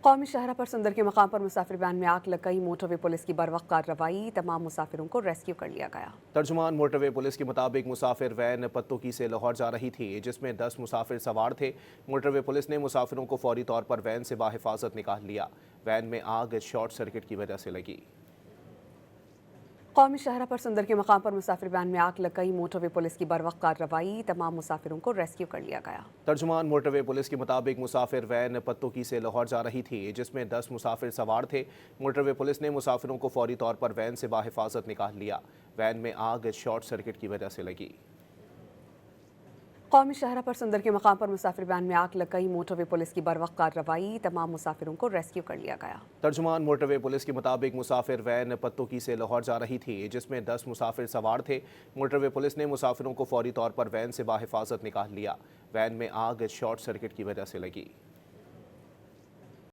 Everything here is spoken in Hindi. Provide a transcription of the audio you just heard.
कौमी शाहरा पर सुंदर के मकाम पर मुसाफिर वैन में आग लग गई। मोटरवे पुलिस की बरवक्त कार्रवाई, तमाम मुसाफिरों को रेस्क्यू कर लिया गया। तर्जुमान मोटरवे पुलिस के मुताबिक मुसाफिर वैन पत्तुकी से लाहौर जा रही थी, जिसमें 10 मुसाफिर सवार थे। मोटरवे पुलिस ने मुसाफिरों को फौरी तौर पर वैन से बाहिफाजत निकाल लिया। वैन में आग शॉर्ट सर्किट की वजह से लगी। कौमी शाहरा पर सुंदर के मकाम पर मुसाफिर वैन में आग लग गई। मोटरवे पुलिस की बरवक्त कार्रवाई, तमाम मुसाफिरों को रेस्क्यू कर लिया गया। तर्जुमान मोटरवे पुलिस के मुताबिक मुसाफिर वैन पत्तुकी से लाहौर जा रही थी, जिसमें 10 मुसाफिर सवार थे। मोटरवे पुलिस ने मुसाफिरों को फौरी तौर पर वैन से बाहिफाजत निकाल लिया। वैन में आग शॉर्ट सर्किट की वजह से लगी। कौमी शाहरा पर सुंदर के मकाम पर मुसाफिर वैन में आग लग गई। मोटरवे पुलिस की बरवक्त कार्रवाई, तमाम मुसाफिरों को रेस्क्यू कर लिया गया। तर्जुमान मोटरवे पुलिस के मुताबिक मुसाफिर वैन पत्तुकी से लाहौर जा रही थी, जिसमें 10 मुसाफिर सवार थे। मोटरवे पुलिस ने मुसाफिरों को फौरी तौर पर वैन से बाहिफाजत निकाल लिया। वैन में आग शॉर्ट सर्किट की वजह से लगी।